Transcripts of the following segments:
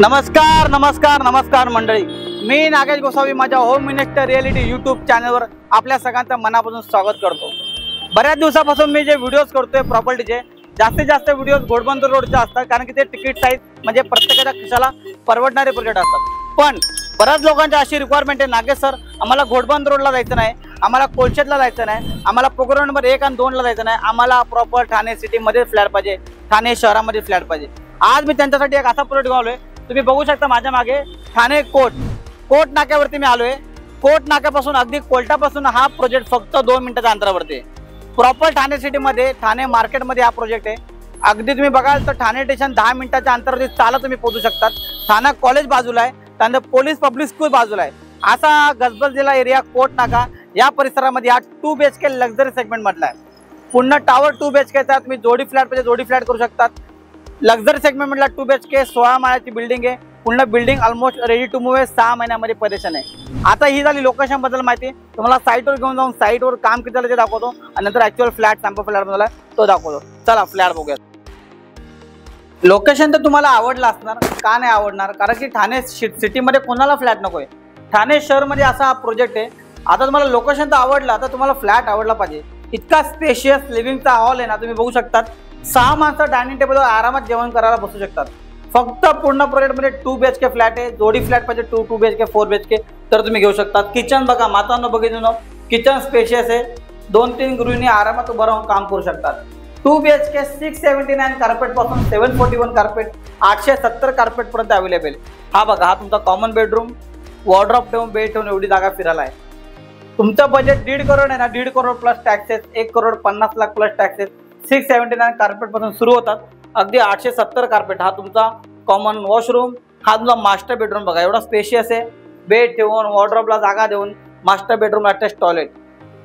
नमस्कार नमस्कार नमस्कार मंडळी, मी नागेश गोसावी माझ्या होम मिनिस्टर रिअलिटी यूट्यूब चॅनलवर आपल्या सगळ्यांचं मनापासून स्वागत करतो। बऱ्याच दिवसापासून मी जे व्हिडिओज करतोय प्रॉपर्टीचे, जास्तीत जास्त व्हिडिओज घोडबंदर रोडचे असतात, कारण की ते तिकीट साईज म्हणजे प्रत्येकाच्या खिशाला परवडणारे प्रोजेक्ट असतात। पण बऱ्याच लोकांची अशी रिक्वायरमेंट आहे, नागेश सर आम्हाला घोडबंदर रोडला जायचं नाही, आम्हाला कोलशेतला जायचं नाही, आम्हाला पोखरण नंबर 1 आणि 2 ला जायचं नाही, आम्हाला प्रॉपर ठाणे सिटीमध्ये फ्लॅट पाहिजे, ठाणे शहरामध्ये फ्लॅट पाहिजे। आज मी त्यांच्यासाठी एक असा प्रोजेक्ट घेऊन तुम्ही बघू शकता माझ्या मागे ठाणे कोट नाक्यावरती मी आलोय। कोट नाक्यापासून अगदी कोर्टापासून हा प्रोजेक्ट फक्त 2 मिनिटाच्या अंतरावरती प्रॉपर ठाणे सिटीमध्ये, ठाणे मार्केटमध्ये हा प्रोजेक्ट आहे। अगदी तुम्ही बघाल तर ठाणे स्टेशन 10 मिनिटाच्या अंतरावरती चालत तुम्ही पोहोचू शकतात। ठाणे कॉलेज बाजूला आहे, त्यानंतर पोलीस पब्लिक स्कूल बाजूला आहे। असा गजबजलेला एरिया कोट नाका या परिसरामध्ये हा 2 BHK लक्झरी सेगमेंट मधला आहे। पुन्हा टावर 2 BHK चा तुम्ही जोडी फ्लॅट पाहिजे जोडी फ्लॅट करू शकतात। लक्झरी सेगमेंट मधला 2 BHK 16 माळ्याची बिल्डिंग आहे। पूर्ण building almost ready to move आहे, 6 महिन्यामध्ये परेशान आहे। आता ही झाली लोकेशन बद्दल माहिती। तुम्हाला साईटवर घेऊन जाऊन साईटवर काम किती झालं ते दाखवतो आणि नंतर ऍक्च्युअल फ्लॅट सॅम्पल फ्लॅट मला तो दाखवतो। चला फ्लॅट बघूया। लोकेशन तर तुम्हाला आवडलं असणार, का नाही आवडणार? कारण की ठाणे सिटीमध्ये कोणाला फ्लॅट नकोय, ठाणे शहरमध्ये असा हा प्रोजेक्ट आहे। आता तुम्हाला लोकेशन तर आवडलं, आता तुम्हाला फ्लॅट आवडला पाहिजे। इतका स्पेशियस लिव्हिंगचा हॉल आहे ना, तुम्ही बघू शकतात 6 माणसं डायनिंग टेबलवर आरामात जेवण करायला बसू शकतात। फक्त पूर्ण प्रोजेक्टमध्ये 2 BHK फ्लॅट आहे। जोडी फ्लॅट पाहिजे 2 BHK 4 BHK तर तुम्ही घेऊ शकतात। किचन बघा, मातांनो बघितलं किचन स्पेशियस आहे, 2-3 गृहिणी आरामात उभं राहून काम करू शकतात। 2 BHK 679 कार्पेट पासून 741 कार्पेट 870 कार्पेट पर्यंत अवेलेबल। हा बघा, हा तुमचा कॉमन बेडरूम, वॉर्डरोब ठेवून बेड ठेवून एवढी जागा फिरायला आहे। तुमचं बजेट 1.5 करोड आहे ना, 1.5 crore plus taxes, 1,50,00,000 plus taxes 679 carpet पासून सुरू होतात। अगदी 870 कार्पेट। हा तुमचा कॉमन वॉशरूम, हा तुमचा मास्टर बेडरूम बघा, एवढा स्पेशियस आहे। बेड ठेवून वॉर्डरोबला जागा देऊन मास्टर बेडरूम अटॅच टॉयलेट,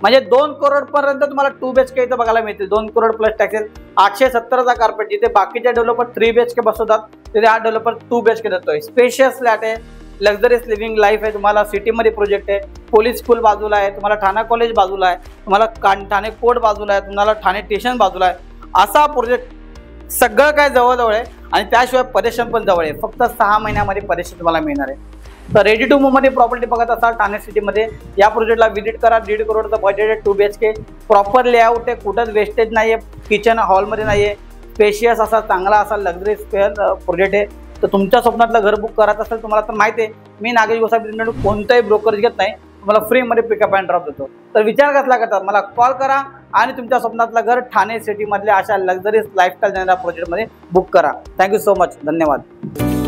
म्हणजे 2 करोड पर्यंत तुम्हाला 2 BHK इथं बघायला मिळतील। 2 करोड प्लस टॅक्सेस, 870चा कार्पेट। जिथे बाकीचे डेव्हलपर 3 BHK बसवतात तिथे हा डेव्हलपर 2 BHK देतोय। स्पेशियस फ्लॅट आहे, लक्झरियस लिव्हिंग लाईफ आहे। तुम्हाला सिटीमध्ये प्रोजेक्ट आहे, पोलीस स्कूल बाजूला आहे, तुम्हाला ठाणे कॉलेज बाजूला आहे, तुम्हाला ठाणे कोर्ट बाजूला आहे, तुम्हाला ठाणे स्टेशन बाजूला आहे। असा प्रोजेक्ट सगळं काय जवळजवळ आहे आणि त्याशिवाय परेशान पण जवळ आहे। फक्त 6 महिन्यामध्ये परेशान तुम्हाला मिळणार आहे। तर रेडी टू मूव्ह मध्ये प्रॉपर्टी बघत असाल ठाणे सिटीमध्ये, या प्रोजेक्टला व्हिजिट करा। 1.5 करोडचा बजेट आहे, 2 BHK प्रॉपर लेआउट आहे, कुठंच वेस्टेज नाही आहे, किचन हॉलमध्ये नाही आहे, स्पेशियस असा चांगला असा लक्झरी स्पेअर प्रोजेक्ट आहे। तर तुमच्या स्वप्नातलं घर बुक करायचं असेल, तुम्हाला तर माहिती आहे मी नागेश गोसावी कोणताही ब्रोकर घेत नाही, तुम्हाला फ्रीमध्ये पिकअप अँड ड्रॉप देतो। तर विचार कसला करतात, मला कॉल करा आणि तुमच्या स्वप्नातलं घर ठाणे सिटीमधल्या अशा लक्झरीज लाईफस्टाईल देणाऱ्या प्रोजेक्टमध्ये बुक करा। थँक्यू सो मच, धन्यवाद।